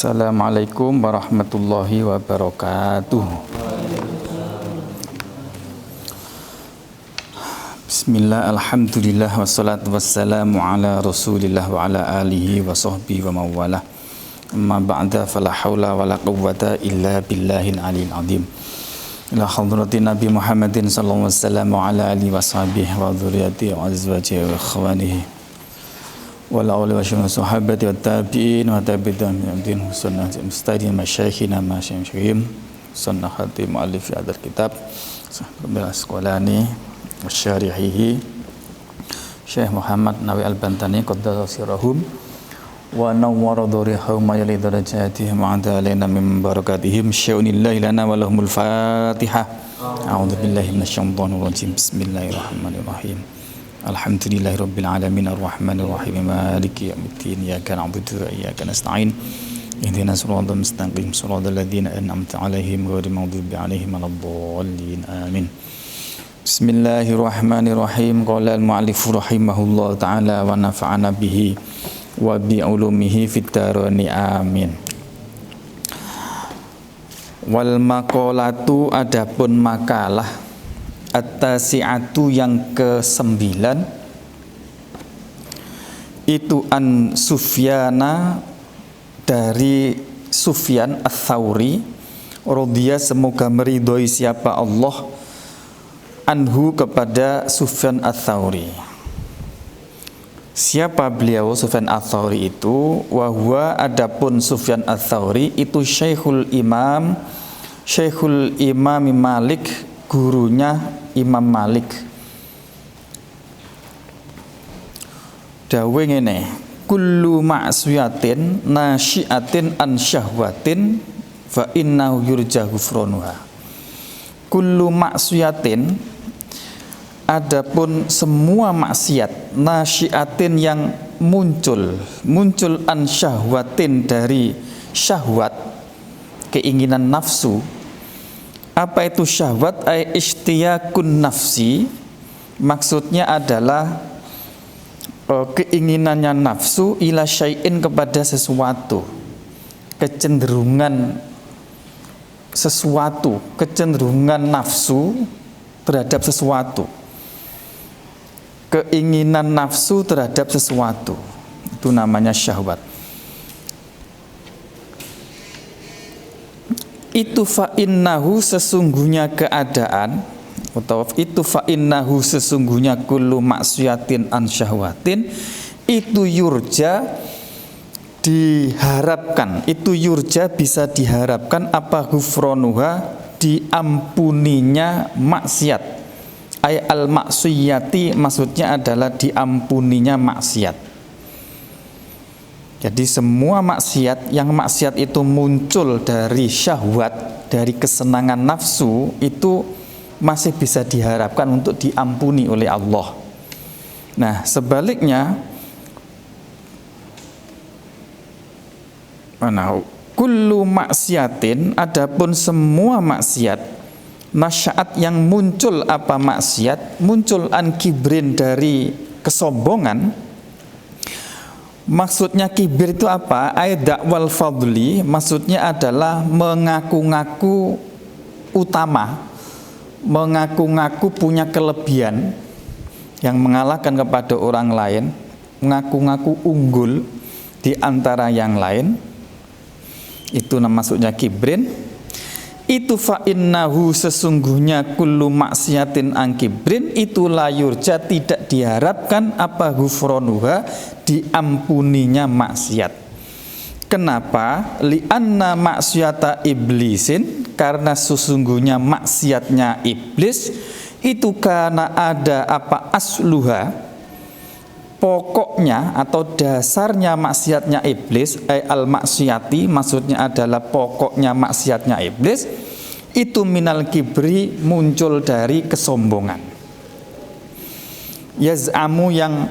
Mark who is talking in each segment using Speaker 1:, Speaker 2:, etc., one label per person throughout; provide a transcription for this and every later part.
Speaker 1: Assalamualaikum warahmatullahi wabarakatuh. Bismillah, alhamdulillah, wassalatu wassalamu ala rasulillah wa ala alihi wa sahbihi wa mawalah. Amma ba'da, fala hawla wa la quwwata illa billahil aliyil azim. Ila hadrati Nabi Muhammadin sallallahu alaihi wasallam wa ala alihi wa sahbihi wa dhurriyyatihi wa azwajihi wa ikhwanihi wa la awli wa sahabati wa tabi'in wa tabi'in din sunnah mustadin masyayikhina masyayikhim sunnah hati mu'allif hadal kitab Sahabat Asqalani wa syarihihi Syekh Muhammad Nawawi Al-Bantani qaddasa sirahum wa nawwara dhurihum wa yali darajatihim wa a'ta alaina min barakatihim sya'unillahi lana wa lahumul fatihah. A'udzu billahi minasyaitonir rajim. Bismillahirrahmanirrahim. Alhamdulillahi rabbil alamin arrahmanir rahim maliki yaumiddin iyyaka na'budu wa iyyaka nasta'in ihdinas siratal mustaqim siratal ladzina an'amta 'alaihim ghairil maghdubi 'alaihim waladdallin amin. Bismillahirrahmanirrahim. Qala al-mu'allif rahimahullah ta'ala wa nafa'ana bihi wa bi ulumihi fid daraini amin. Wal maqalatu, adapun makalah at-tasi'atu yang ke-9 itu an Sufyana, dari Sufyan Ats-Tsauri radhiya, semoga meridhoi siapa Allah, anhu, kepada Sufyan Ats-Tsauri. Siapa beliau Sufyan Ats-Tsauri itu? Wa huwa, adapun Sufyan Ats-Tsauri itu Syekhul Imam Malik, gurunya Imam Malik. Dawe ngene, kullu ma'siyatin nasyi'atin an syahwatin fa innahu yurja ghufranuha. Kullu ma'siyatin, adapun semua maksiat, nasyiatin yang muncul an syahwatin, dari syahwat, keinginan nafsu. Apa itu syahwat? Ay ishtiyakun nafsi, maksudnya adalah keinginannya nafsu ila syai'in, kepada sesuatu, kecenderungan sesuatu, kecenderungan nafsu terhadap sesuatu, keinginan nafsu terhadap sesuatu, itu namanya syahwat. Itu fa'innahu, sesungguhnya keadaan, atau itu fa'innahu, sesungguhnya kullu maksiatin an syahwatin, itu yurja, diharapkan, itu yurja, bisa diharapkan apa ghufranuha, diampuninya maksiat. Ay al maksiyati, maksudnya adalah diampuninya maksiat. Jadi semua maksiat, yang maksiat itu muncul dari syahwat, dari kesenangan nafsu, itu masih bisa diharapkan untuk diampuni oleh Allah. Nah, sebaliknya, kullu maksiatin, adapun semua maksiat, nasya'at yang muncul apa maksiat, muncul an kibrin, dari kesombongan. Maksudnya kibir itu apa? Dakwal fadli, maksudnya adalah mengaku-ngaku utama, mengaku-ngaku punya kelebihan yang mengalahkan kepada orang lain, mengaku-ngaku unggul di antara yang lain. Itu maksudnya kibrin. Itu fa'innahu, sesungguhnya kullu maksiatin an kibrin, itu la yurja, tidak diharapkan apa ghufranuha, diampuninya maksiat. Kenapa? Li'anna maksiata iblisin, karena sesungguhnya maksiatnya iblis itu karena ada apa asluha, pokoknya atau dasarnya maksiatnya iblis, al maksiati, maksudnya adalah pokoknya maksiatnya iblis itu minal kibri, muncul dari kesombongan. Yaz'amu, yang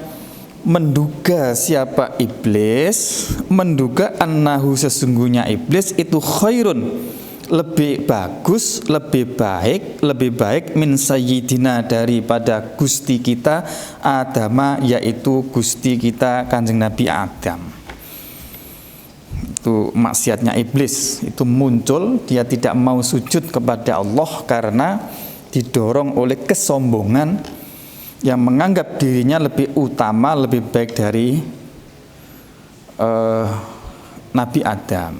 Speaker 1: menduga siapa iblis, menduga annahu, sesungguhnya iblis itu khairun, lebih bagus, lebih baik min sayyidina, daripada Gusti kita Adama, yaitu Gusti kita Kanjeng Nabi Adam. itu maksiatnya iblis, itu muncul, dia tidak mau sujud kepada Allah karena didorong oleh kesombongan yang menganggap dirinya lebih utama, lebih baik dari Nabi Adam.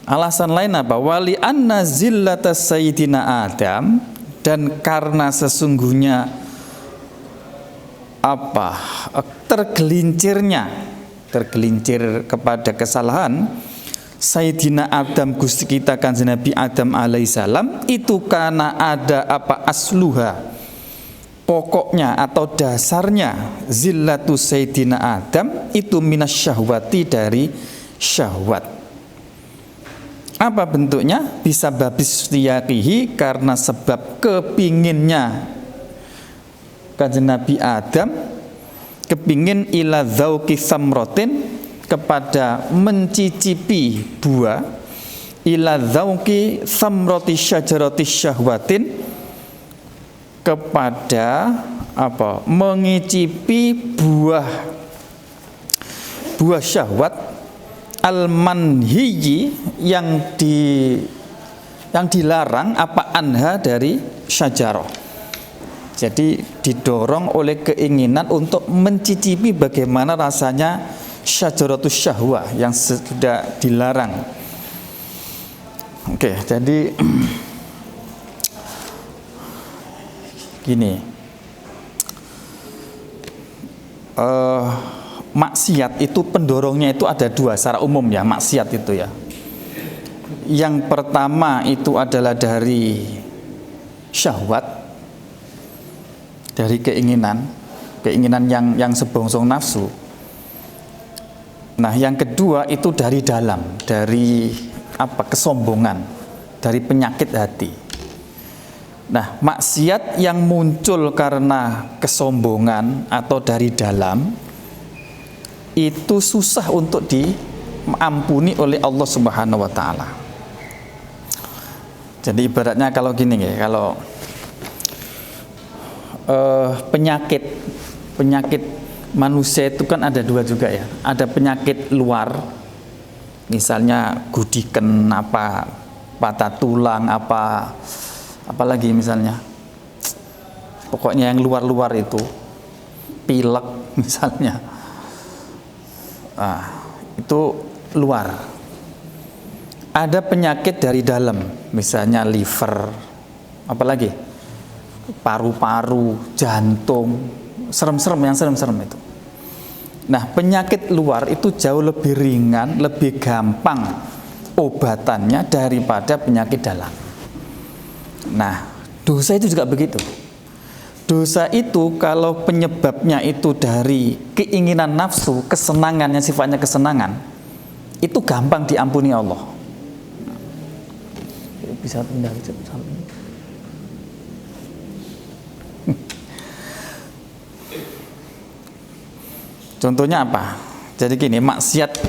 Speaker 1: Alasan lain apa? Wali anna zillata sayyidina Adam, dan karena sesungguhnya tergelincir kepada kesalahan Sayyidina Adam, Gusti kita Kanjeng Nabi Adam alaihissalam, itu karena ada asluha, pokoknya atau dasarnya zillatu Sayyidina Adam itu minas syahwati, dari syahwat. Apa bentuknya? Bisa babis tiyakihi, karena sebab kepinginnya Kanjeng Nabi Adam, kepingin ila dzauqi samrotin, kepada mencicipi buah, ila dzauqi samroti syajarati syahwatin, kepada mengicipi buah syahwat al-manhiyi, yang dilarang anha, dari syajarah. Jadi didorong oleh keinginan untuk mencicipi bagaimana rasanya syajaratus syahwah yang sudah dilarang. Oke, jadi gini, maksiat itu pendorongnya itu ada dua secara umum ya, maksiat itu ya. Yang pertama itu adalah dari syahwat, dari keinginan yang sebongsong nafsu. Nah, yang kedua itu dari dalam, dari kesombongan, dari penyakit hati. Nah, maksiat yang muncul karena kesombongan atau dari dalam itu susah untuk diampuni oleh Allah Subhanahu wa taala. Jadi ibaratnya kalau gini ya, kalau penyakit manusia itu kan ada dua juga ya. Ada penyakit luar, misalnya gudiken, patah tulang, apalagi misalnya, pokoknya yang luar-luar itu, pilek misalnya, itu luar. Ada penyakit dari dalam, misalnya liver, apalagi paru-paru, jantung, yang serem-serem itu. Nah, penyakit luar itu jauh lebih ringan, lebih gampang obatannya daripada penyakit dalam. Nah, dosa itu juga begitu. Dosa itu kalau penyebabnya itu dari keinginan nafsu, kesenangan yang sifatnya kesenangan, itu gampang diampuni Allah. Bisa pindah sampai. Contohnya apa? Jadi gini, maksiat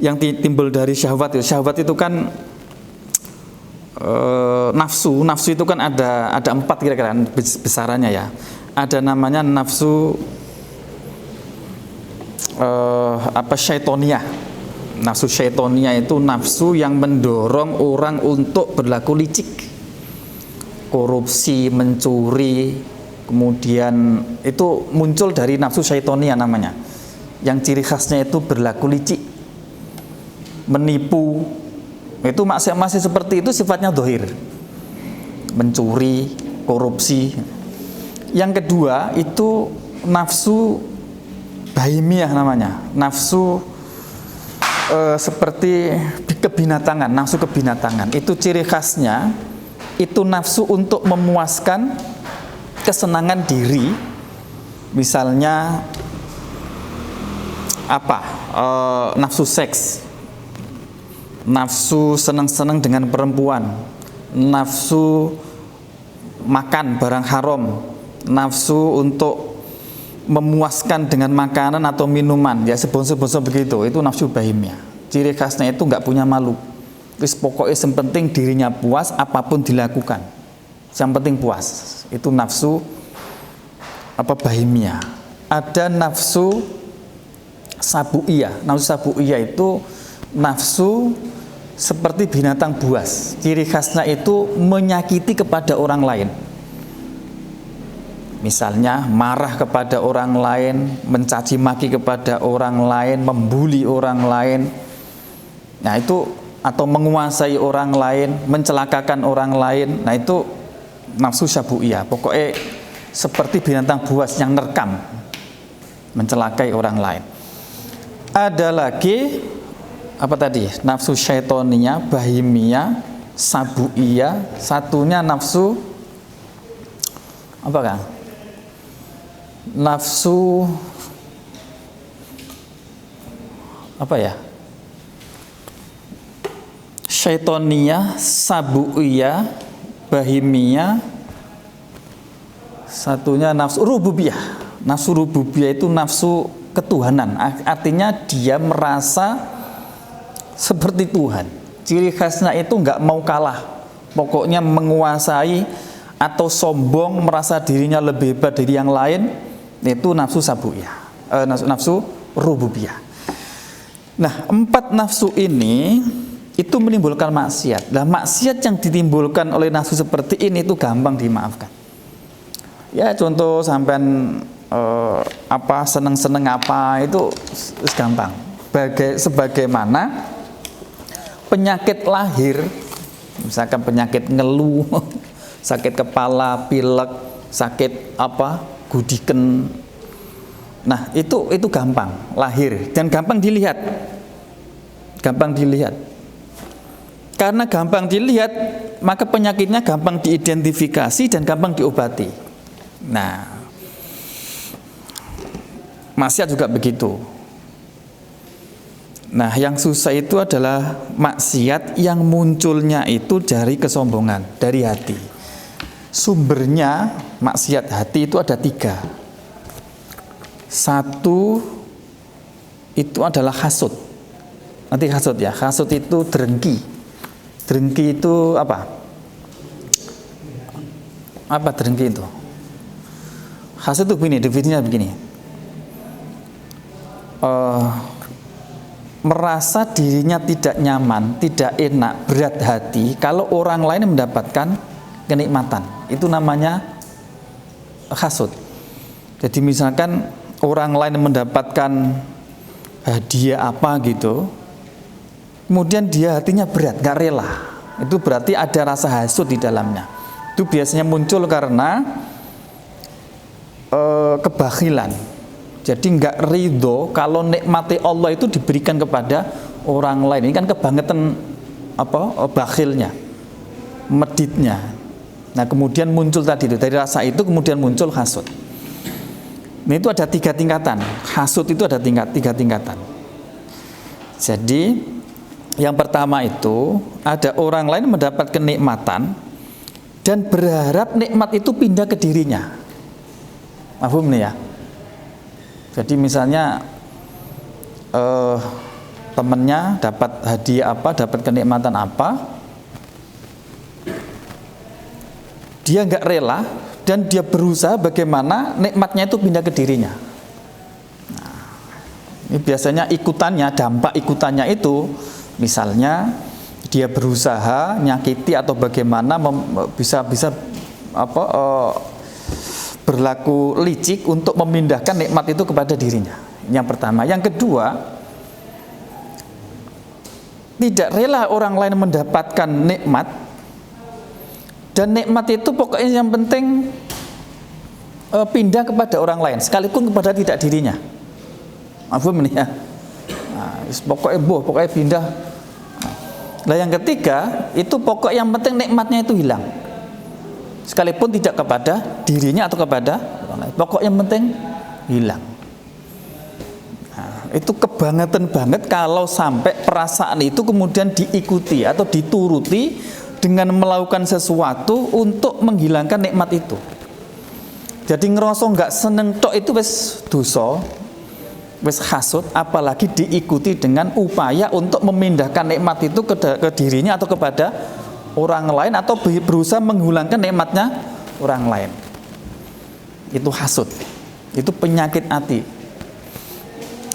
Speaker 1: yang timbul dari syahwat itu kan nafsu itu kan ada 4 kira-kira besarannya ya. Ada namanya nafsu syaitonia. Nafsu syaitonia itu nafsu yang mendorong orang untuk berlaku licik, korupsi, mencuri, kemudian itu muncul dari nafsu syaitonia namanya. Yang ciri khasnya itu berlaku licik, menipu. Itu masih seperti itu, sifatnya dohir, mencuri, korupsi. Yang kedua itu nafsu bahimiyah namanya, nafsu seperti kebinatangan, nafsu kebinatangan. Itu ciri khasnya itu nafsu untuk memuaskan kesenangan diri, misalnya nafsu seks, nafsu senang-senang dengan perempuan, nafsu makan barang haram, nafsu untuk memuaskan dengan makanan atau minuman, ya sebonso-bonso begitu. Itu nafsu bahimnya. Ciri khasnya itu nggak punya malu. Terus pokoknya yang penting dirinya puas, apapun dilakukan, yang penting puas. Itu nafsu bahimnya. Ada nafsu sabu'iyah. Nafsu sabu'iyah itu nafsu seperti binatang buas. Ciri khasnya itu menyakiti kepada orang lain. Misalnya marah kepada orang lain, mencaci maki kepada orang lain, membuli orang lain. Nah itu, atau menguasai orang lain, mencelakakan orang lain. Nah itu nafsu sabu'iyah. Pokoknya seperti binatang buas yang nerkam, mencelakai orang lain. Ada lagi apa tadi? Nafsu syaitoniyah, bahimiyah, sabu'iyah. Satunya nafsu apa kan? Nafsu apa ya? Syaitoniyah, sabu'iyah, bahimiyah. Satunya nafsu rububiyah. Nafsu rububiyah itu nafsu ketuhanan. Artinya dia merasa seperti Tuhan. Ciri khasnya itu nggak mau kalah. Pokoknya menguasai atau sombong, merasa dirinya lebih hebat dari yang lain. Itu nafsu sabu'iyah, nafsu rububiyah. Nah, 4 nafsu ini itu menimbulkan maksiat. Nah, maksiat yang ditimbulkan oleh nafsu seperti ini itu gampang dimaafkan. Ya, contoh sampean apa seneng-seneng apa itu gampang. Sebagaimana penyakit lahir, misalkan penyakit ngeluh, sakit kepala, pilek, sakit apa, gudiken. Nah, itu gampang lahir dan gampang dilihat. Gampang dilihat. Karena gampang dilihat, maka penyakitnya gampang diidentifikasi dan gampang diobati. Nah, maksiat juga begitu. Nah, yang susah itu adalah maksiat yang munculnya itu dari kesombongan, dari hati. Sumbernya maksiat hati itu ada 3. 1 itu adalah hasud. Nanti hasud ya. Hasud itu drengki. Drengki itu apa? Apa drengki itu? Hasud itu begini, definisinya begini. Merasa dirinya tidak nyaman, tidak enak, berat hati kalau orang lain mendapatkan kenikmatan. Itu namanya hasud. Jadi misalkan orang lain mendapatkan hadiah apa gitu, kemudian dia hatinya berat, gak rela. Itu berarti ada rasa hasud di dalamnya. Itu biasanya muncul karena kebakhilan. Jadi nggak ridho kalau nikmati Allah itu diberikan kepada orang lain. Ini kan kebangetan apa? Bakhilnya, meditnya. Nah, kemudian muncul tadi itu, dari rasa itu kemudian muncul hasud. Nah, itu ada 3 tingkatan. Hasud itu ada 3 tingkatan. Jadi yang pertama itu ada orang lain mendapat kenikmatan dan berharap nikmat itu pindah ke dirinya. Paham nih ya? Jadi misalnya temennya dapat hadiah apa, dapat kenikmatan apa, dia nggak rela dan dia berusaha bagaimana nikmatnya itu pindah ke dirinya. Nah, ini biasanya ikutannya, dampak ikutannya itu, misalnya dia berusaha nyakiti atau bagaimana bisa apa berlaku licik untuk memindahkan nikmat itu kepada dirinya. Yang pertama. Yang kedua, tidak rela orang lain mendapatkan nikmat, dan nikmat itu pokoknya yang penting pindah kepada orang lain, sekalipun kepada tidak dirinya. Maafum nih ya. Nah, pokoknya pindah. Nah, yang ketiga itu pokok yang penting nikmatnya itu hilang, sekalipun tidak kepada dirinya atau kepada orang lain. Pokok yang penting hilang. Nah, itu kebangetan banget kalau sampai perasaan itu kemudian diikuti atau dituruti dengan melakukan sesuatu untuk menghilangkan nikmat itu. Jadi ngerasa nggak seneng tok itu wis dosa, wis hasud, apalagi diikuti dengan upaya untuk memindahkan nikmat itu ke dirinya atau kepada orang lain, atau berusaha menghilangkan nikmatnya orang lain. Itu hasud. Itu penyakit hati.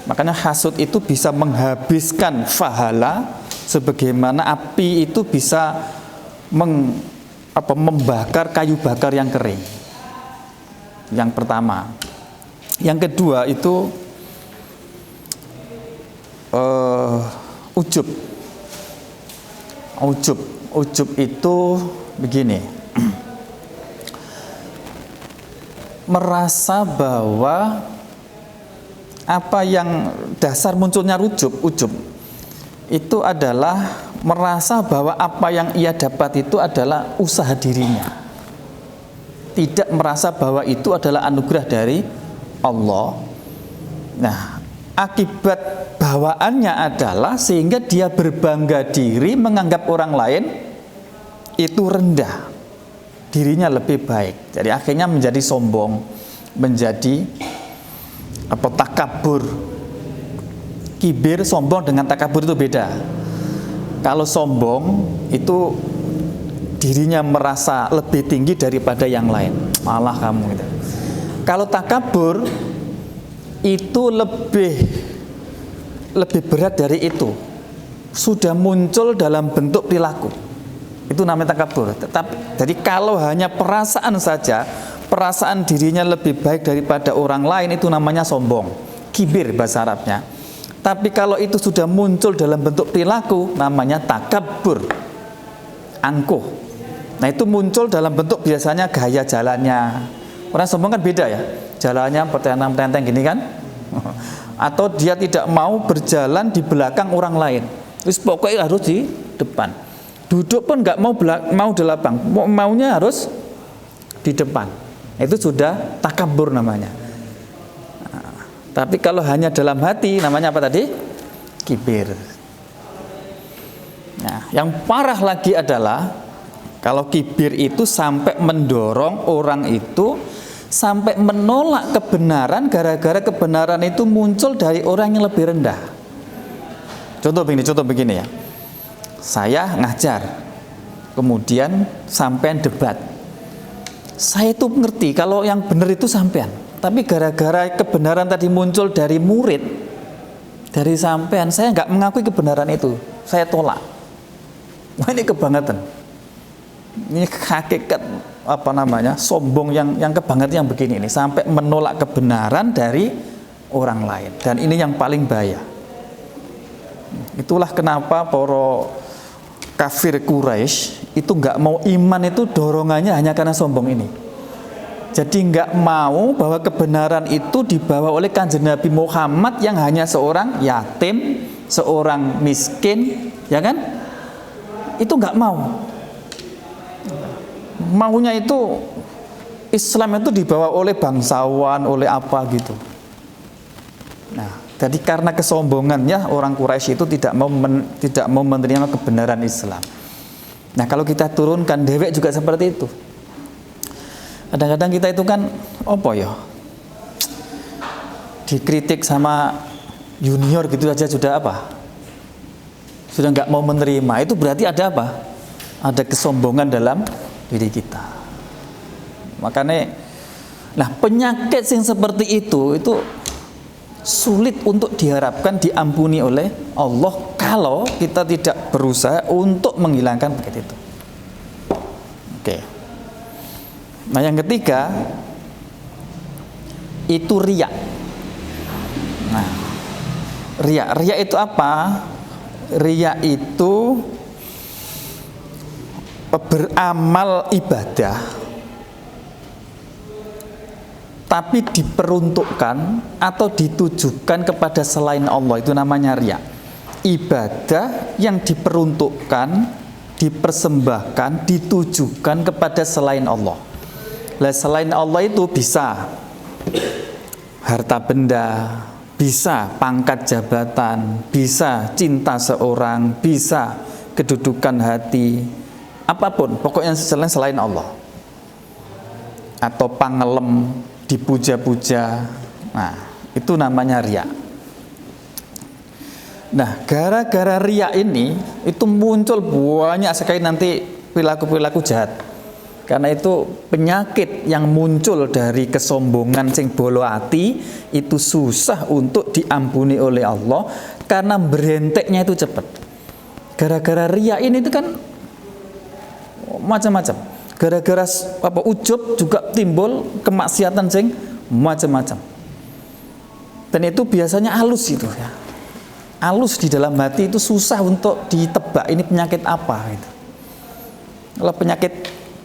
Speaker 1: Makanya hasud itu bisa menghabiskan pahala, sebagaimana api itu bisa membakar kayu bakar yang kering. Yang pertama. Yang kedua itu ujub. Ujub itu begini. Merasa bahwa apa yang dasar munculnya ujub itu adalah merasa bahwa apa yang ia dapat itu adalah usaha dirinya, tidak merasa bahwa itu adalah anugerah dari Allah. Nah, akibat bawaannya adalah sehingga dia berbangga diri, menganggap orang lain itu rendah, dirinya lebih baik. Jadi akhirnya menjadi sombong, menjadi takabur. Kibir, sombong dengan takabur itu beda. Kalau sombong itu dirinya merasa lebih tinggi daripada yang lain, malah kamu gitu. Kalau takabur itu lebih berat dari itu, sudah muncul dalam bentuk perilaku. Itu namanya takabur. Jadi kalau hanya perasaan saja, perasaan dirinya lebih baik daripada orang lain, itu namanya sombong, kibir bahasa Arabnya. Tapi kalau itu sudah muncul dalam bentuk perilaku, namanya takabur, angkuh. Nah, itu muncul dalam bentuk biasanya gaya jalannya. Orang sombong kan beda ya, jalannya pertentang-pertentang gini kan, atau dia tidak mau berjalan di belakang orang lain. Terus pokoknya harus di depan. Duduk pun nggak mau di belakang, maunya harus di depan. Itu sudah takabur namanya. Tapi kalau hanya dalam hati, namanya apa tadi? Kibir. Nah, yang parah lagi adalah kalau kibir itu sampai mendorong orang itu sampai menolak kebenaran gara-gara kebenaran itu muncul dari orang yang lebih rendah. Contoh begini ya. Saya ngajar, kemudian sampean debat. Saya itu ngerti kalau yang benar itu sampean. Tapi gara-gara kebenaran tadi muncul dari murid, dari sampean, saya nggak mengakui kebenaran itu, saya tolak. Wah, ini kebangetan. Ini hakikat sombong yang kebangetan yang begini ini, sampai menolak kebenaran dari orang lain. Dan ini yang paling bahaya. Itulah kenapa para kafir Quraisy itu nggak mau iman, itu dorongannya hanya karena sombong ini. Jadi nggak mau bahwa kebenaran itu dibawa oleh Kanjeng Nabi Muhammad yang hanya seorang yatim, seorang miskin, ya kan? Itu nggak mau. Maunya itu Islam itu dibawa oleh bangsawan, oleh apa gitu. Nah, jadi karena kesombongannya orang Quraisy itu tidak mau menerima kebenaran Islam. Nah, kalau kita turunkan dewek juga seperti itu. Kadang-kadang kita itu kan dikritik sama junior gitu aja sudah sudah nggak mau menerima. Itu berarti ada ada kesombongan dalam diri kita. Makanya penyakit yang seperti itu sulit untuk diharapkan diampuni oleh Allah kalau kita tidak berusaha untuk menghilangkan penyakit itu. Oke. Nah, yang ketiga itu riya. Nah, riya itu apa? Riya itu beramal ibadah tapi diperuntukkan atau ditujukan kepada selain Allah, itu namanya riya. Ibadah yang diperuntukkan, dipersembahkan, ditujukan kepada selain Allah. Lah, selain Allah itu bisa harta benda, bisa pangkat jabatan, bisa cinta seorang, bisa kedudukan hati, apapun, pokoknya selain Allah. Atau pangelem, dipuja-puja. Nah, itu namanya riya. Nah, gara-gara riya ini itu muncul banyak sekali nanti perilaku-perilaku jahat. Karena itu penyakit yang muncul dari kesombongan sing bolo ati itu susah untuk diampuni oleh Allah karena berenteknya itu cepat. Gara-gara riya ini itu kan macam-macam. Gara-gara ujub juga timbul kemaksiatan sing macam-macam. Dan itu biasanya halus itu ya. Halus di dalam hati itu susah untuk ditebak ini penyakit apa gitu. Kalau penyakit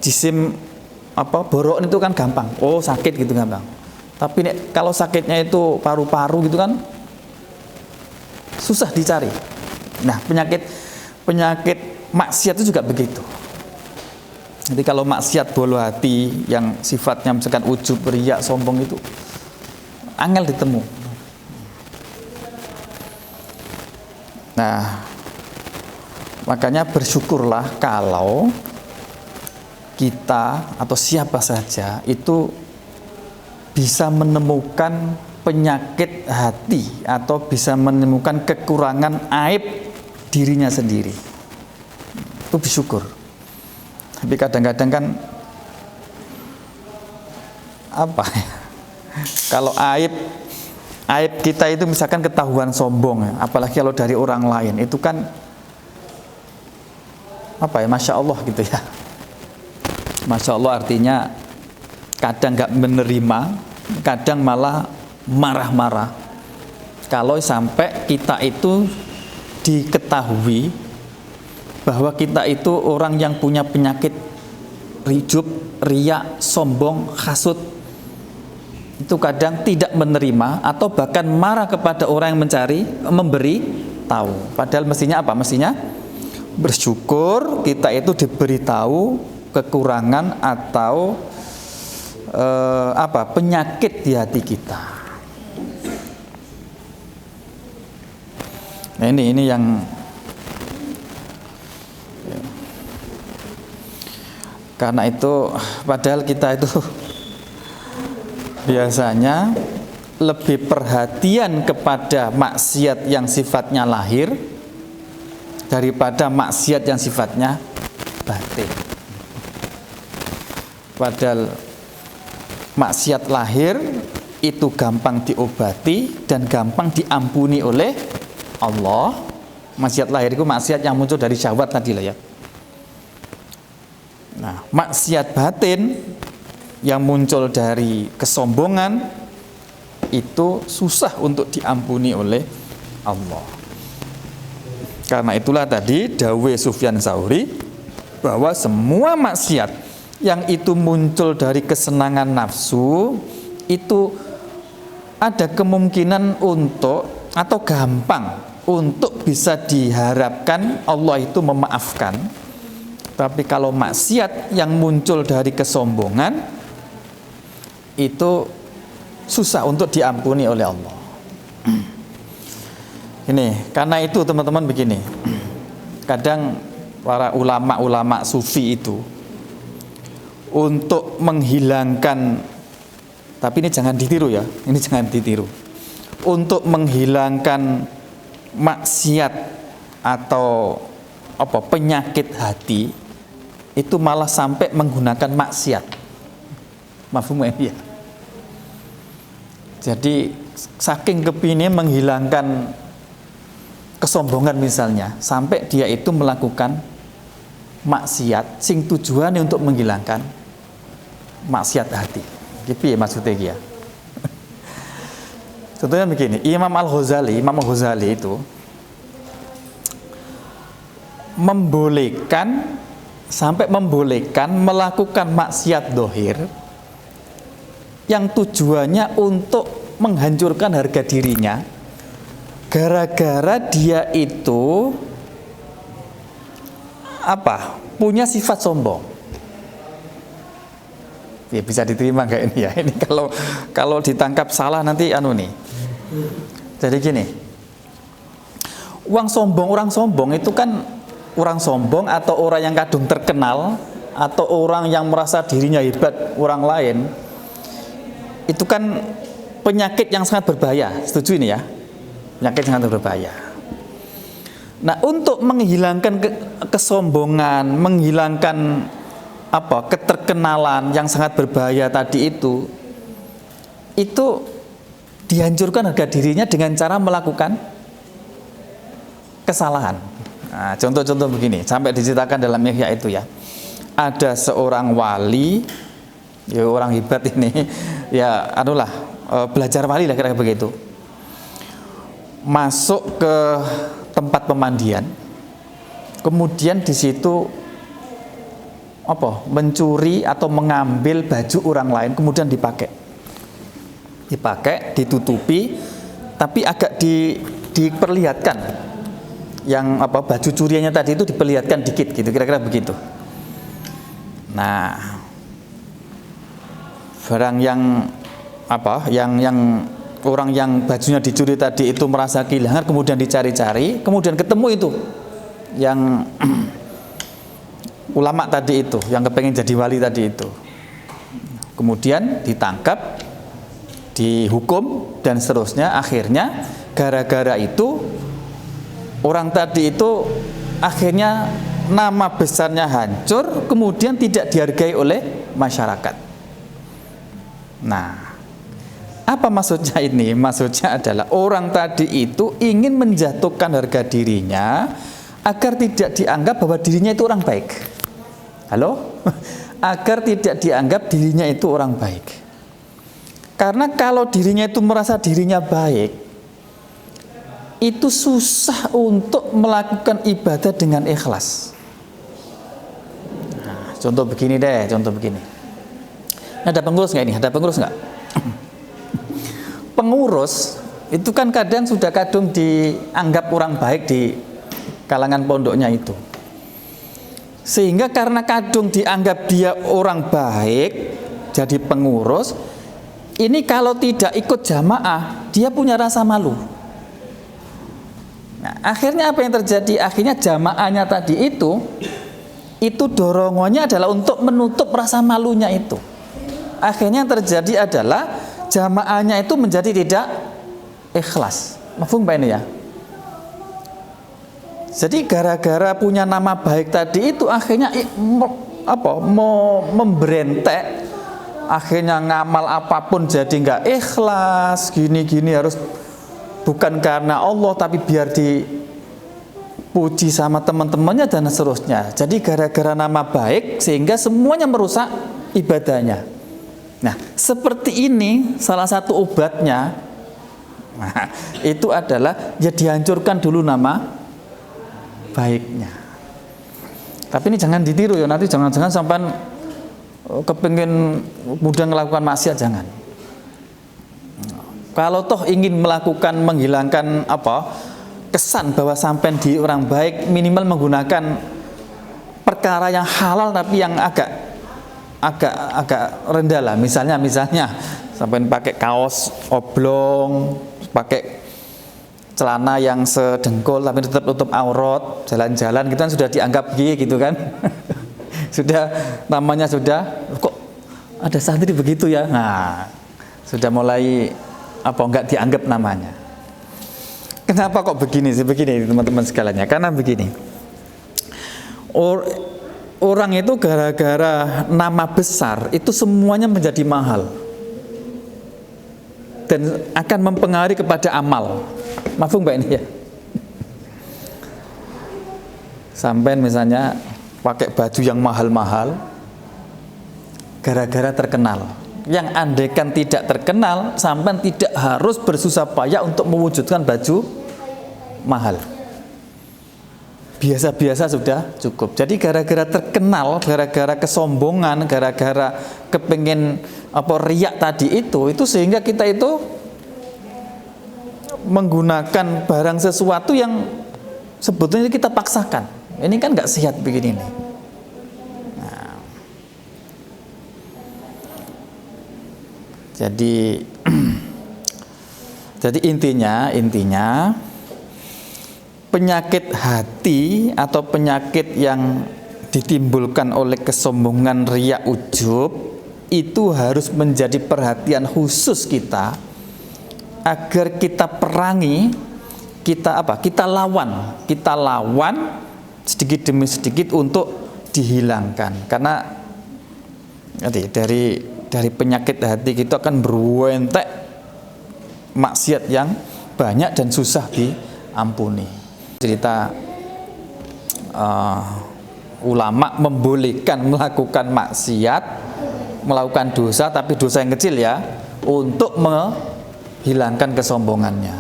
Speaker 1: jisim borok itu kan gampang. Oh, sakit gitu gampang. Tapi kalau sakitnya itu paru-paru gitu kan susah dicari. Nah, penyakit maksiat itu juga begitu. Jadi kalau maksiat bolo hati yang sifatnya misalkan ujub, riya, sombong itu angel ditemu. Nah, makanya bersyukurlah kalau kita atau siapa saja itu bisa menemukan penyakit hati atau bisa menemukan kekurangan aib dirinya sendiri. Itu bersyukur. Tapi kadang-kadang kan kalau aib kita itu misalkan ketahuan sombong ya, apalagi kalau dari orang lain itu kan Masya Allah gitu ya. Masya Allah artinya kadang gak menerima, kadang malah marah-marah kalau sampai kita itu diketahui bahwa kita itu orang yang punya penyakit ujub, riya, sombong, hasud. Itu kadang tidak menerima atau bahkan marah kepada orang yang memberi tahu. Padahal mestinya apa? Mestinya bersyukur kita itu diberitahu kekurangan atau penyakit di hati kita. Nah, ini yang karena itu padahal kita itu biasanya lebih perhatian kepada maksiat yang sifatnya lahir daripada maksiat yang sifatnya batin. Padahal maksiat lahir itu gampang diobati dan gampang diampuni oleh Allah. Maksiat lahir itu maksiat yang muncul dari syahwat tadi lah ya. Nah, maksiat batin yang muncul dari kesombongan itu susah untuk diampuni oleh Allah. Karena itulah tadi dawuh Sufyan Tsauri bahwa semua maksiat yang itu muncul dari kesenangan nafsu itu ada kemungkinan untuk atau gampang untuk bisa diharapkan Allah itu memaafkan. Tapi kalau maksiat yang muncul dari kesombongan itu susah untuk diampuni oleh Allah. Ini karena itu teman-teman begini. Kadang para ulama-ulama sufi itu untuk menghilangkan, tapi ini jangan ditiru ya, ini jangan ditiru. Untuk menghilangkan maksiat atau penyakit hati itu malah sampai menggunakan maksiat. Mafhum ya? Jadi saking kepingin menghilangkan kesombongan misalnya, sampai dia itu melakukan maksiat sing tujuannya untuk menghilangkan maksiat hati. Gitu ya maksudnya ya. Contohnya begini, Imam Al-Ghazali itu sampai membolehkan melakukan maksiat dohir yang tujuannya untuk menghancurkan harga dirinya gara-gara dia itu punya sifat sombong. Ya, bisa diterima nggak ini ya? Ini kalau ditangkap salah nanti nih. Jadi gini, orang sombong itu kan orang sombong atau orang yang kadung terkenal atau orang yang merasa dirinya hebat orang lain itu kan penyakit yang sangat berbahaya. Setuju ini ya? Penyakit yang sangat berbahaya. Nah, untuk menghilangkan kesombongan, menghilangkan keterkenalan yang sangat berbahaya tadi itu dihancurkan harga dirinya dengan cara melakukan kesalahan. Nah, contoh-contoh begini, sampai diceritakan dalam Ihya itu ya. Ada seorang wali, ya orang hebat ini, ya belajar wali lah kira-kira begitu. Masuk ke tempat pemandian, kemudian di situ mencuri atau mengambil baju orang lain, kemudian dipakai, ditutupi, tapi agak diperlihatkan, yang baju curiannya tadi itu diperlihatkan dikit gitu, kira-kira begitu. Nah, barang yang orang yang bajunya dicuri tadi itu merasa kehilangan, kemudian dicari-cari, kemudian ketemu itu yang ulama tadi itu, yang kepengen jadi wali tadi itu, kemudian ditangkap, dihukum dan seterusnya. Akhirnya gara-gara itu orang tadi itu akhirnya nama besarnya hancur, kemudian tidak dihargai oleh masyarakat. Nah, apa maksudnya ini? Maksudnya adalah orang tadi itu ingin menjatuhkan harga dirinya agar tidak dianggap bahwa dirinya itu orang baik. Halo? Agar tidak dianggap dirinya itu orang baik. Karena kalau dirinya itu merasa dirinya baik, itu susah untuk melakukan ibadah dengan ikhlas. Nah, contoh begini deh, Ada pengurus nggak ini? Ada pengurus nggak? Pengurus itu kan kadang dianggap orang baik di kalangan pondoknya itu. Sehingga karena kadung dianggap dia orang baik, jadi pengurus, ini kalau tidak ikut jamaah, dia punya rasa malu. Nah, akhirnya apa yang terjadi? Akhirnya jamaahnya tadi itu dorongannya adalah untuk menutup rasa malunya itu. Akhirnya yang terjadi adalah jamaahnya itu menjadi tidak ikhlas. Mafhum Pak ini ya? Jadi gara-gara punya nama baik tadi itu akhirnya mau memberentek, akhirnya ngamal apapun jadi nggak ikhlas, gini-gini harus bukan karena Allah tapi biar dipuji sama teman-temannya dan seterusnya. Jadi gara-gara nama baik sehingga semuanya merusak ibadahnya. Nah, seperti ini salah satu obatnya. Nah, itu adalah ya dihancurkan dulu nama baiknya. Tapi ini jangan ditiru ya, nanti jangan-jangan sampai kepengin mudah melakukan maksiat, jangan. Kalau toh ingin melakukan menghilangkan kesan bahwa sampai di orang baik, minimal menggunakan perkara yang halal tapi yang agak rendah lah. Misalnya sampai pakai kaos oblong, pakai celana yang sedengkul tapi tetap tutup aurat, jalan-jalan kita sudah dianggap gitu kan. Kok ada santri begitu ya. Nah, sudah mulai enggak dianggap namanya. Kenapa kok begini teman-teman sekalian? Karena begini, orang itu gara-gara nama besar itu semuanya menjadi mahal dan akan mempengaruhi kepada amal. Mafhum Mbak ini ya? Sampai misalnya pakai baju yang mahal-mahal gara-gara terkenal. Yang andaikan tidak terkenal, sampai tidak harus bersusah payah untuk mewujudkan baju mahal. Biasa-biasa sudah cukup. Jadi gara-gara terkenal, gara-gara kesombongan, gara-gara kepengen riak tadi itu sehingga kita itu menggunakan barang sesuatu yang sebetulnya kita paksakan. Ini kan nggak sehat begini nih. Nah, jadi intinya penyakit hati atau penyakit yang ditimbulkan oleh kesombongan, riya, ujub itu harus menjadi perhatian khusus kita agar kita perangi, kita lawan sedikit demi sedikit untuk dihilangkan. Karena Jadi dari penyakit hati kita akan beruentek maksiat yang banyak dan susah diampuni. Cerita ulama membolehkan melakukan maksiat, melakukan dosa, tapi dosa yang kecil ya, untuk menghilangkan kesombongannya.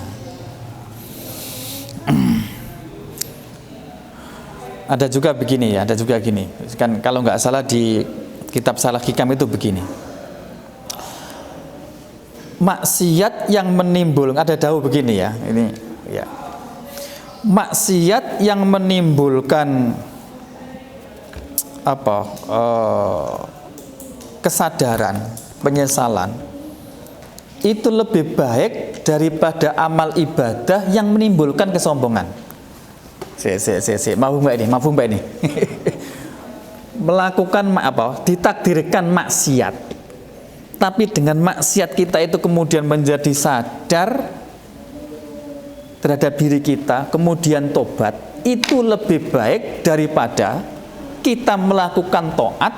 Speaker 1: Ada juga begini ya, ada juga gini. Kan kalau nggak salah di kitab Salah Hikam itu begini. Maksiat yang menimbulkan, ada dawuh begini ya, ini ya. Maksiat yang menimbulkan kesadaran, penyesalan itu lebih baik daripada amal ibadah yang menimbulkan kesombongan. Maaf mbak ini. Melakukan ditakdirkan maksiat, tapi dengan maksiat kita itu kemudian menjadi sadar terhadap diri kita, kemudian tobat, itu lebih baik daripada kita melakukan taat,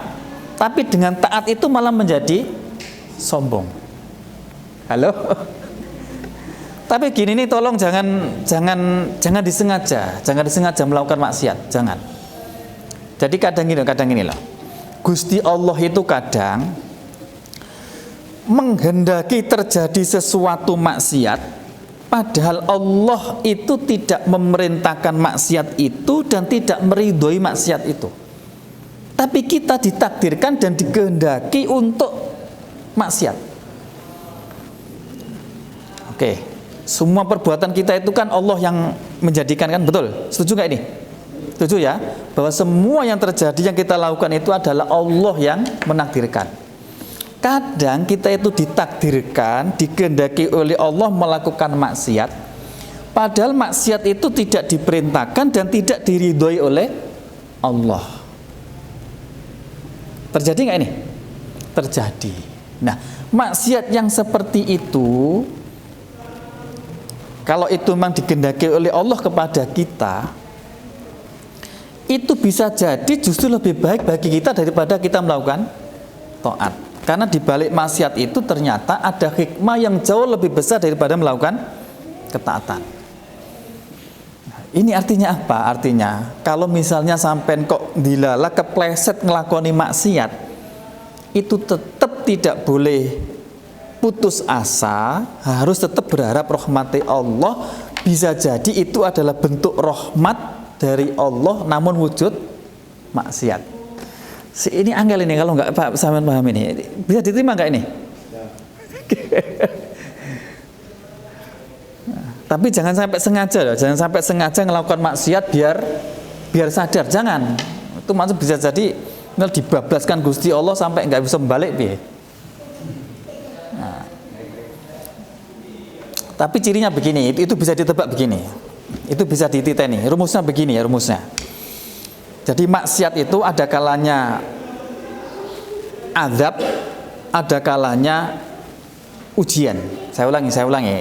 Speaker 1: tapi dengan taat itu malah menjadi sombong. Halo? Tapi gini nih, tolong jangan disengaja melakukan maksiat, jangan. Jadi kadang gini loh. Gusti Allah itu kadang menghendaki terjadi sesuatu maksiat, padahal Allah itu tidak memerintahkan maksiat itu dan tidak meridhoi maksiat itu. Tapi kita ditakdirkan dan dikehendaki untuk maksiat. Oke, semua perbuatan kita itu kan Allah yang menjadikan, kan, betul? Setuju nggak ini? Setuju ya? Bahwa semua yang terjadi yang kita lakukan itu adalah Allah yang menakdirkan. Kadang kita itu ditakdirkan, dikehendaki oleh Allah melakukan maksiat, padahal maksiat itu tidak diperintahkan dan tidak diridhoi oleh Allah. Terjadi nggak ini? Terjadi. Nah, maksiat yang seperti itu, kalau itu memang dikehendaki oleh Allah kepada kita, itu bisa jadi justru lebih baik bagi kita daripada kita melakukan taat. Karena di balik maksiat itu ternyata ada hikmah yang jauh lebih besar daripada melakukan ketaatan. Ini artinya apa? Artinya kalau misalnya sampai kok dilala kepleset ngelakoni maksiat, itu tetap tidak boleh putus asa, harus tetap berharap rahmati Allah. Bisa jadi itu adalah bentuk rahmat dari Allah namun wujud maksiat. Ini angel ini, kalau nggak sampean paham ini, bisa diterima nggak ini? Tapi jangan sampai sengaja loh, jangan sampai sengaja melakukan maksiat biar sadar, jangan. Itu maksud bisa jadi dibablaskan Gusti Allah sampai nggak bisa balik piye. Nah, tapi cirinya begini, itu bisa ditebak begini, itu bisa dititeni. Rumusnya begini ya, rumusnya. Jadi maksiat itu ada kalanya azab, ada kalanya ujian. Saya ulangi.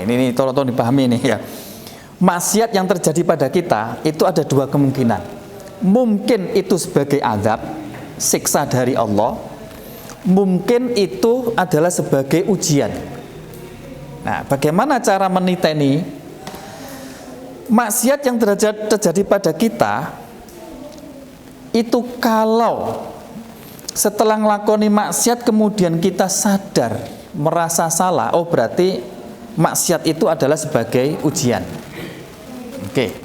Speaker 1: Ini tolong dipahami ini ya. Maksiat yang terjadi pada kita itu ada dua kemungkinan. Mungkin itu sebagai azab, siksa dari Allah. Mungkin itu adalah sebagai ujian. Nah, bagaimana cara meniteni maksiat yang terjadi pada kita? Itu kalau setelah ngelakoni maksiat kemudian kita sadar, merasa salah, oh berarti maksiat itu adalah sebagai ujian. Oke.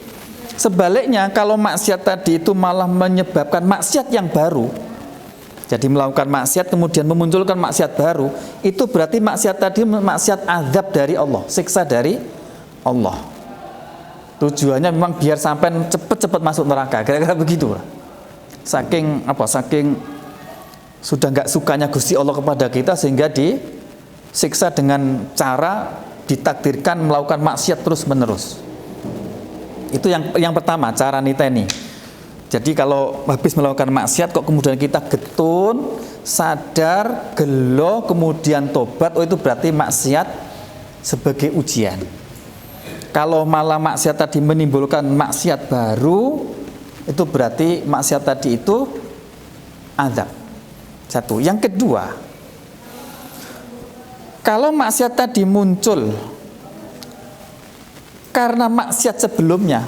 Speaker 1: Sebaliknya kalau maksiat tadi itu malah menyebabkan maksiat yang baru, jadi melakukan maksiat kemudian memunculkan maksiat baru, itu berarti maksiat tadi maksiat azab dari Allah, siksa dari Allah. Tujuannya memang biar sampai cepat-cepat masuk neraka, kira-kira begitu. Saking sudah nggak sukanya Gusti Allah kepada kita sehingga disiksa dengan cara ditakdirkan melakukan maksiat terus menerus. Itu yang pertama, cara niteni. Jadi kalau habis melakukan maksiat kok kemudian kita getun, sadar, gelo, kemudian tobat, oh itu berarti maksiat sebagai ujian. Kalau malah maksiat tadi menimbulkan maksiat baru, itu berarti maksiat tadi itu azab. Satu. Yang kedua, kalau maksiat tadi muncul karena maksiat sebelumnya,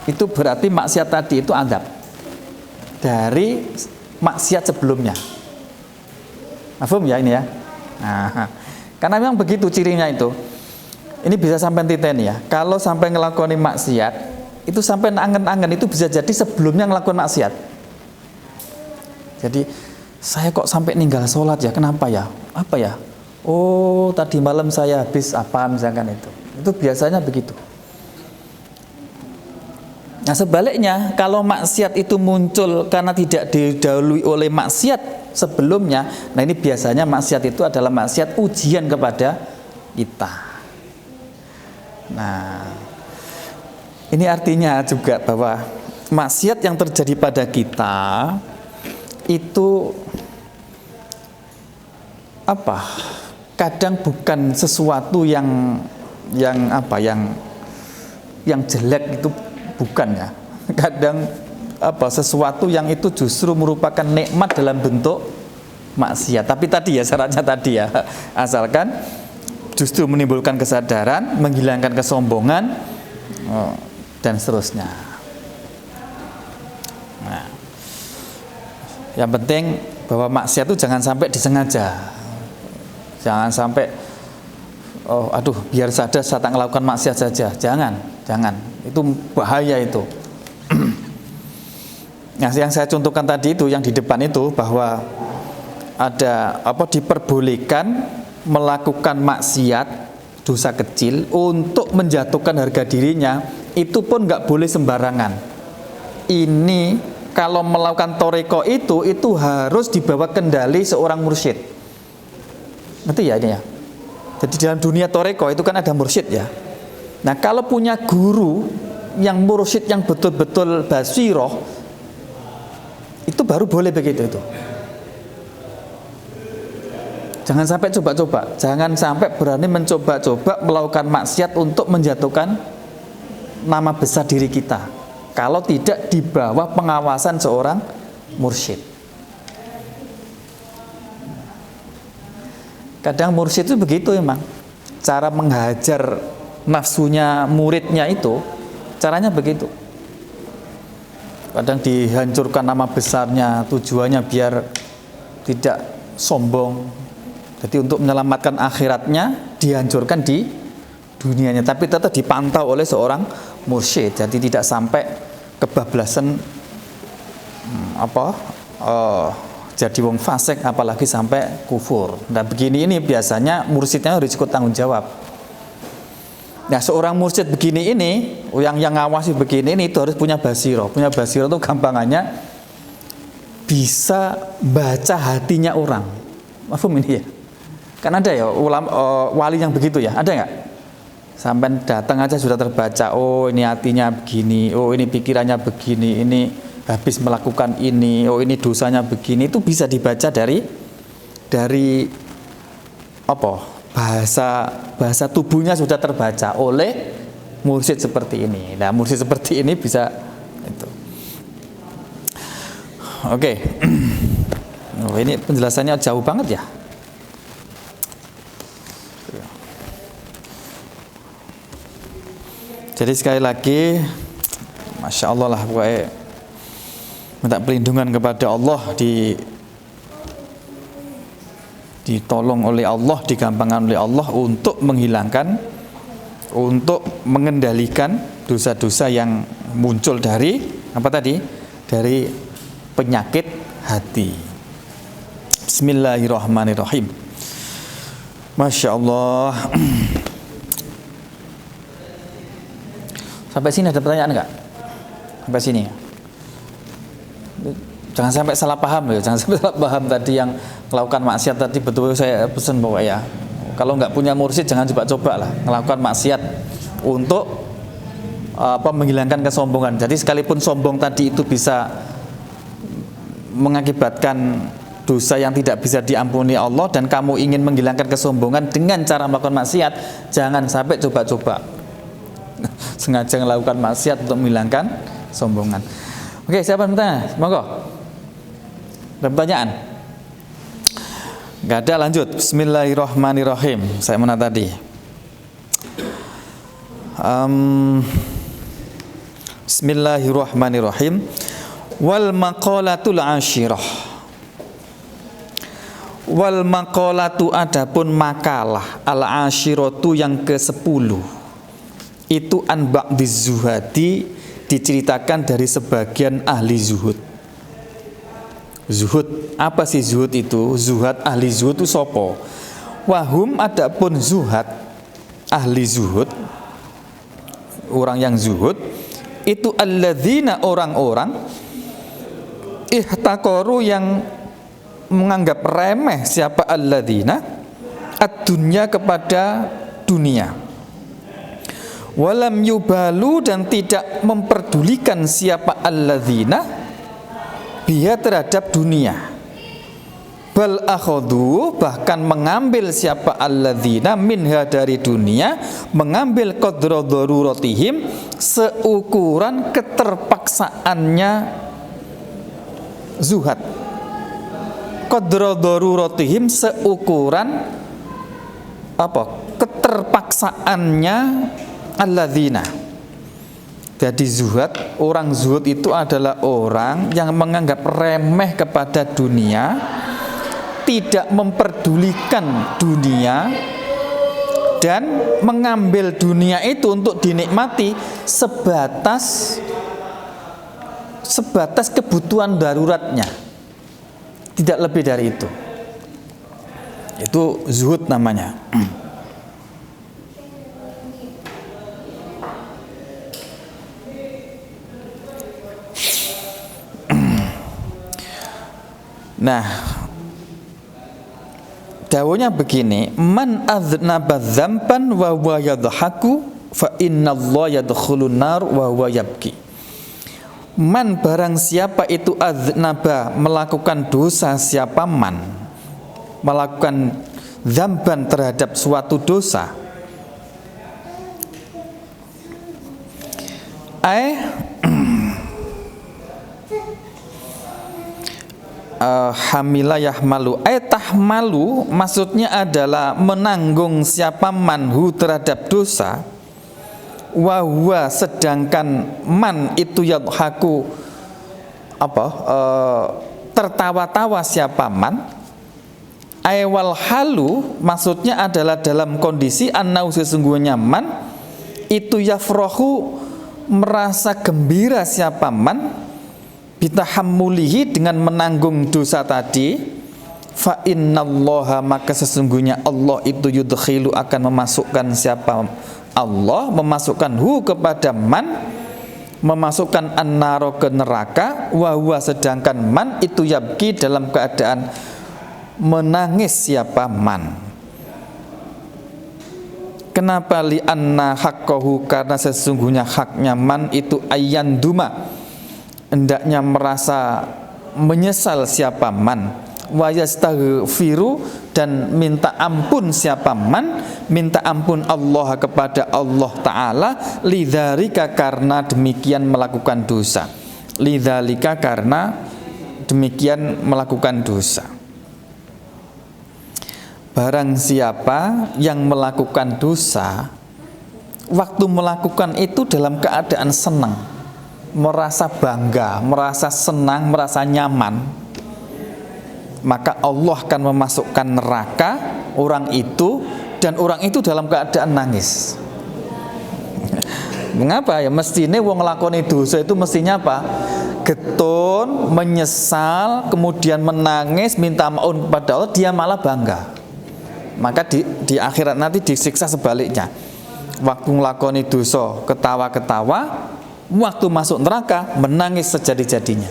Speaker 1: itu berarti maksiat tadi itu adab dari maksiat sebelumnya. Paham ya ini ya? Nah, karena memang begitu cirinya itu. Ini bisa sampai titeni ya. Kalau sampai ngelakoni maksiat, itu sampai angen-angen itu bisa jadi sebelumnya ngelakuin maksiat. Jadi saya kok sampai ninggal sholat ya? Kenapa ya? Apa ya? Oh, tadi malam saya habis apa misalkan itu. Itu biasanya begitu. Nah sebaliknya, kalau maksiat itu muncul karena tidak didahului oleh maksiat sebelumnya, nah ini biasanya maksiat itu adalah maksiat ujian kepada kita. Nah, ini artinya juga bahwa maksiat yang terjadi pada kita itu apa? Kadang bukan sesuatu yang jelek, itu bukan ya. Kadang sesuatu yang itu justru merupakan nikmat dalam bentuk maksiat. Tapi tadi ya syaratnya tadi ya, asalkan justru menimbulkan kesadaran, menghilangkan kesombongan dan seterusnya. Nah, yang penting bahwa maksiat itu jangan sampai disengaja. Jangan sampai biar saja saya tak melakukan maksiat saja. Jangan. Itu bahaya itu. Nah, yang saya contohkan tadi itu yang di depan itu bahwa ada diperbolehkan melakukan maksiat dosa kecil untuk menjatuhkan harga dirinya, itu pun nggak boleh sembarangan. Ini kalau melakukan toreko itu harus dibawa kendali seorang mursyid. Ngerti ya ini ya? Jadi dalam dunia toreko itu kan ada mursyid ya. Nah kalau punya guru yang mursyid yang betul-betul basiroh, itu baru boleh begitu itu. Jangan sampai coba-coba, jangan sampai berani mencoba-coba melakukan maksiat untuk menjatuhkan nama besar diri kita, kalau tidak di bawah pengawasan seorang mursyid. Kadang mursyid itu begitu emang, cara menghajar nafsunya muridnya itu caranya begitu. Kadang dihancurkan nama besarnya, tujuannya biar tidak sombong. Jadi untuk menyelamatkan akhiratnya dihancurkan di dunianya, tapi tetap dipantau oleh seorang mursyid. Jadi tidak sampai kebablasan jadi wong fasik, apalagi sampai kufur. Nah begini ini biasanya mursyidnya harus ikut tanggung jawab. Nah seorang mursyid begini ini, yang ngawasi begini ini itu harus punya basiro. Punya basiro itu gampangannya bisa baca hatinya orang. Paham ini ya? Kan ada ya wali yang begitu ya, ada nggak? Sampai datang aja sudah terbaca, oh ini hatinya begini, oh ini pikirannya begini, ini habis melakukan ini, oh ini dosanya begini. Itu bisa dibaca dari bahasa tubuhnya sudah terbaca oleh mursyid seperti ini. Nah mursyid seperti ini bisa itu. Oke. Oh, ini penjelasannya jauh banget ya. Jadi sekali lagi, Masya Allah lah, pokoknya minta perlindungan kepada Allah, ditolong oleh Allah, digampangkan oleh Allah untuk menghilangkan, untuk mengendalikan dosa-dosa yang muncul dari apa tadi? Dari penyakit hati. Bismillahirrahmanirrahim. Masya Allah. Sampai sini ada pertanyaan enggak? Sampai sini. Jangan sampai salah paham ya, jangan sampai salah paham tadi yang melakukan maksiat tadi, betul saya pesan pokoknya. Kalau enggak punya mursyid jangan coba-coba lah melakukan maksiat untuk menghilangkan kesombongan. Jadi sekalipun sombong tadi itu bisa mengakibatkan dosa yang tidak bisa diampuni Allah, dan kamu ingin menghilangkan kesombongan dengan cara melakukan maksiat, jangan sampai coba-coba sengaja melakukan maksiat untuk menghilangkan sombongan. Oke, siapa yang bertanya? Monggo. Ada pertanyaan? Gak ada, lanjut. Bismillahirrahmanirrahim. Saya mana tadi? Bismillahirrahmanirrahim. Wal maqalatul ashirah. Wal maqalatu, adapun makalah, al ashiratu yang ke-10, itu an ba'diz zuhadi, diceritakan dari sebagian ahli zuhud. Zuhud, apa sih zuhud itu? Zuhad, ahli zuhud itu sopo? Wahum, adapun zuhad, ahli zuhud, orang yang zuhud itu alladzina, orang-orang ihtaqaru, yang menganggap remeh siapa alladzina ad-dunya, kepada dunia, walam yubalu, dan tidak memperdulikan siapa alladzina biha, terhadap dunia, bal akhadhu, bahkan mengambil siapa alladzina minha, dari dunia, mengambil qadra daruratihim, seukuran keterpaksaannya zuhad. Qadra daruratihim, seukuran apa? Keterpaksaannya alladzina. Jadi zuhad, orang zuhud itu adalah orang yang menganggap remeh kepada dunia, tidak memperdulikan dunia, dan mengambil dunia itu untuk dinikmati sebatas kebutuhan daruratnya, tidak lebih dari itu. Itu zuhud namanya. Nah, dawuhnya begini, man adznaba dzamban wa huwa yadhaku fa innallaha yadkhulun nar wa huwa yabki. Man, barang siapa itu adznaba, melakukan dosa, siapa man melakukan dzamban, terhadap suatu dosa, hamila yahmalu, tahmalu, maksudnya adalah menanggung siapa manhu, terhadap dosa, wahwa, sedangkan man itu yadhaku, tertawa-tawa siapa man, wal halu, maksudnya adalah dalam kondisi annau, sesungguhnya man itu yafrahu, merasa gembira siapa man, bitahammulihi, dengan menanggung dosa tadi, fa innallaha, maka sesungguhnya Allah itu yudkhilu, akan memasukkan siapa Allah, memasukkan hu, kepada man, memasukkan an-naro, ke neraka, wa huwa, sedangkan man itu yabki, dalam keadaan menangis siapa man. Kenapa? Li'anna haqqahu, karena sesungguhnya haknya man itu ayyanduma, hendaknya merasa menyesal siapa man, wa yastaghfiru, dan minta ampun siapa man, minta ampun Allah kepada Allah Ta'ala, lidzalika, karena demikian melakukan dosa, lidzalika, karena demikian melakukan dosa. Barang siapa yang melakukan dosa, waktu melakukan itu dalam keadaan senang, merasa bangga, merasa senang, merasa nyaman, maka Allah akan memasukkan neraka orang itu, dan orang itu dalam keadaan nangis. Mengapa? Ya mestinya wong nglakoni dosa itu mestinya apa? Getun, menyesal, kemudian menangis, minta maaf kepada Allah, dia malah bangga. Maka di akhirat nanti disiksa sebaliknya. Waktu nglakoni dosa ketawa-ketawa, waktu masuk neraka menangis sejadi-jadinya.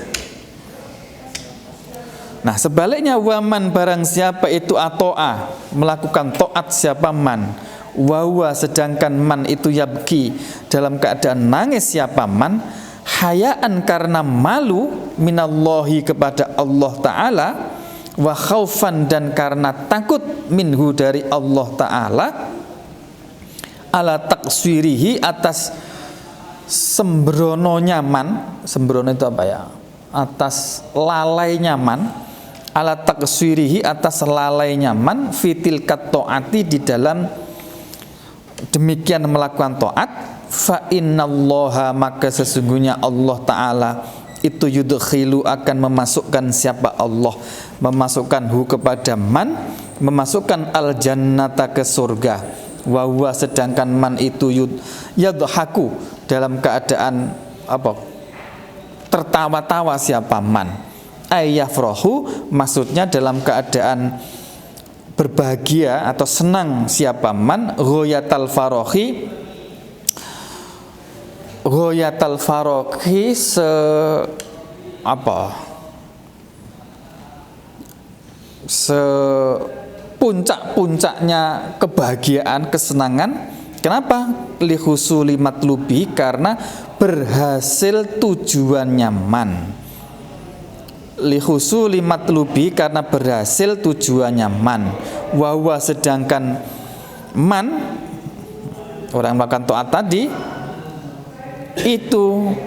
Speaker 1: Nah, sebaliknya, waman, barang siapa itu ato'a, melakukan taat siapa man, wawa, sedangkan man itu yabki, dalam keadaan nangis siapa man, hayaan, karena malu, minallahi, kepada Allah Ta'ala, wa khaufan, dan karena takut, minhu, dari Allah Ta'ala, ala takswirihi, atas sembrono nyaman. Sembrono itu apa ya? Atas lalai nyaman, ala taqsirihi atas lalainya man fitil taati di dalam demikian melakukan taat, fa innallaha maka sesungguhnya Allah Ta'ala itu yudkhilu akan memasukkan siapa Allah, memasukkan kepada man, memasukkan al jannata ke surga, wa huwa sedangkan man itu yadhaku dalam keadaan apa, tertawa-tawa siapa man, ayyafrahu maksudnya dalam keadaan berbahagia atau senang siapa man, ghayatal farahi puncak-puncaknya kebahagiaan, kesenangan. Kenapa? Lihusuli matlubi, karena berhasil tujuannya man. Lihusuli matlubi, karena berhasil tujuannya man. Wawa sedangkan man, orang makan taat tadi, itu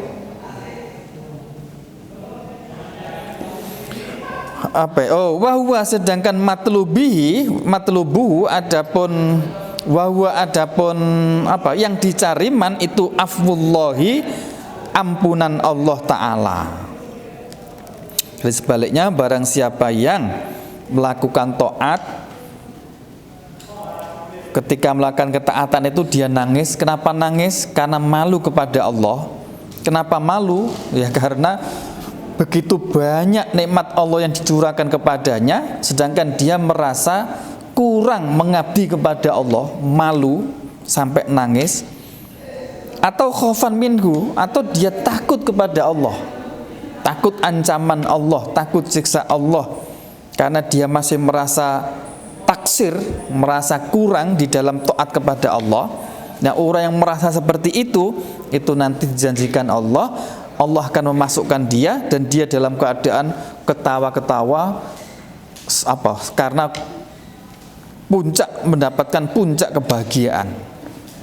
Speaker 1: apa? Oh, wahwa sedangkan matlubuhu adapun wahwa adapun apa yang dicari man itu afwullahi, ampunan Allah Ta'ala. Jadi sebaliknya barang siapa yang melakukan taat, ketika melakukan ketaatan itu dia nangis. Kenapa nangis? Karena malu kepada Allah. Kenapa malu? Ya karena begitu banyak nikmat Allah yang dicurahkan kepadanya, sedangkan dia merasa kurang mengabdi kepada Allah, malu sampai nangis. Atau khaufan minhu, atau dia takut kepada Allah, takut ancaman Allah, takut siksa Allah, karena dia masih merasa taksir, merasa kurang di dalam taat kepada Allah. Nah, orang yang merasa seperti itu nanti dijanjikan Allah akan memasukkan dia, dan dia dalam keadaan ketawa-ketawa apa? Karena mendapatkan puncak kebahagiaan.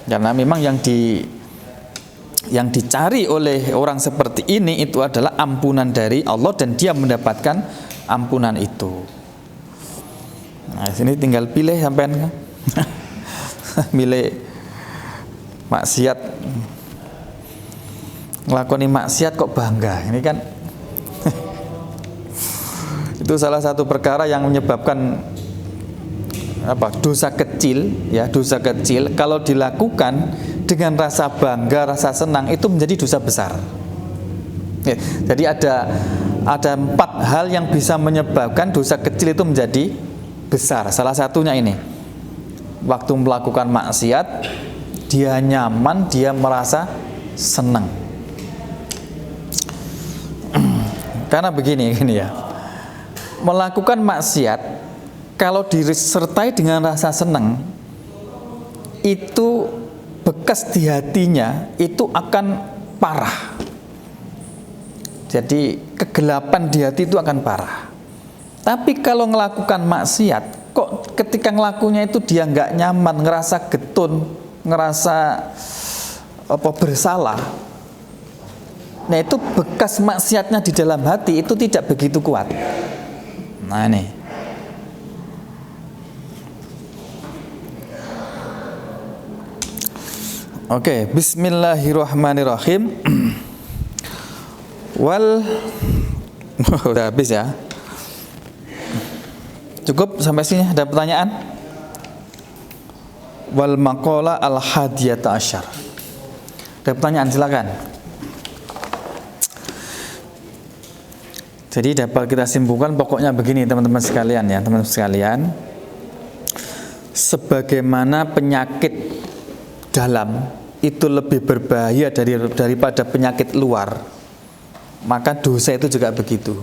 Speaker 1: Karena memang yang dicari oleh orang seperti ini itu adalah ampunan dari Allah, dan dia mendapatkan ampunan itu. Nah, sini tinggal pilih sampean. Milih maksiat, ngelakoni maksiat kok bangga. Ini kan itu salah satu perkara yang menyebabkan apa? Dosa kecil, ya, dosa kecil kalau dilakukan dengan rasa bangga, rasa senang, itu menjadi dosa besar. Ya, jadi ada 4 hal yang bisa menyebabkan dosa kecil itu menjadi besar. Salah satunya ini, waktu melakukan maksiat dia nyaman, dia merasa senang. Karena begini ya, melakukan maksiat kalau disertai dengan rasa senang, itu bekas di hatinya itu akan parah. Jadi kegelapan di hati itu akan parah. Tapi kalau melakukan maksiat, kok ketika ngelakunya itu dia nggak nyaman, ngerasa getun, ngerasa apa bersalah. Nah, itu bekas maksiatnya di dalam hati itu tidak begitu kuat. Nah, ini. Oke, bismillahirrahmanirrahim. Udah habis ya. Cukup sampai sini, ada pertanyaan? Wal maqala al hadiyata asyar. Ada pertanyaan, silakan. Jadi dapat kita simpulkan pokoknya begini teman-teman sekalian ya, teman-teman sekalian. Sebagaimana penyakit dalam itu lebih berbahaya daripada penyakit luar, maka dosa itu juga begitu.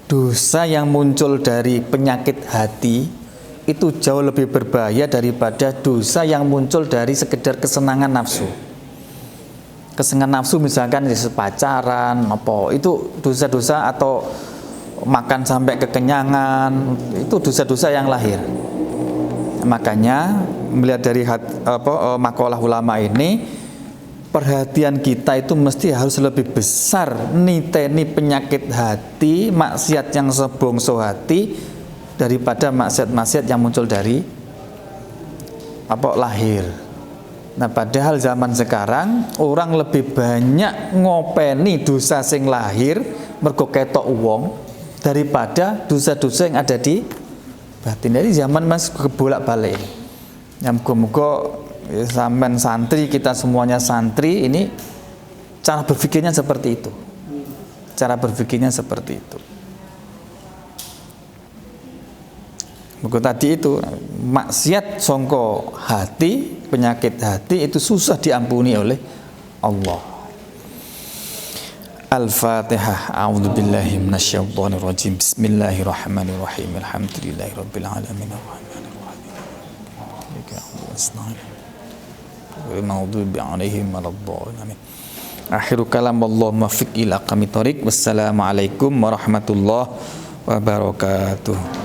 Speaker 1: Dosa yang muncul dari penyakit hati itu jauh lebih berbahaya daripada dosa yang muncul dari sekedar kesenangan nafsu. Kesenangan nafsu misalkan di pacaran, apa itu dosa-dosa, atau makan sampai kekenyangan, itu dosa-dosa yang lahir. Makanya melihat dari makalah ulama ini, perhatian kita itu mesti harus lebih besar niteni penyakit hati, maksiat yang sebongso hati daripada maksiat-maksiat yang muncul dari lahir. Nah, padahal zaman sekarang orang lebih banyak ngopeni dosa sing lahir mergo ketok wong daripada dosa-dosa yang ada di batin. Jadi zaman mas kebolak-balik. Yang muga-muga sampean santri, kita semuanya santri, ini cara berpikirnya seperti itu. Cara berpikirnya seperti itu. Muga tadi itu maksiat songko hati, penyakit hati itu susah diampuni oleh Allah. Al-Fatihah. A'udzubillahi minasyaitonirrajim. Bismillahirrahmanirrahim. Alhamdulillahirabbil alamin. Maghdubi 'alaihim waladdallin. Akhiru kalam Allahumma fiq ila aqwamit thoriq. Wassalamualaikum warahmatullahi wabarakatuh.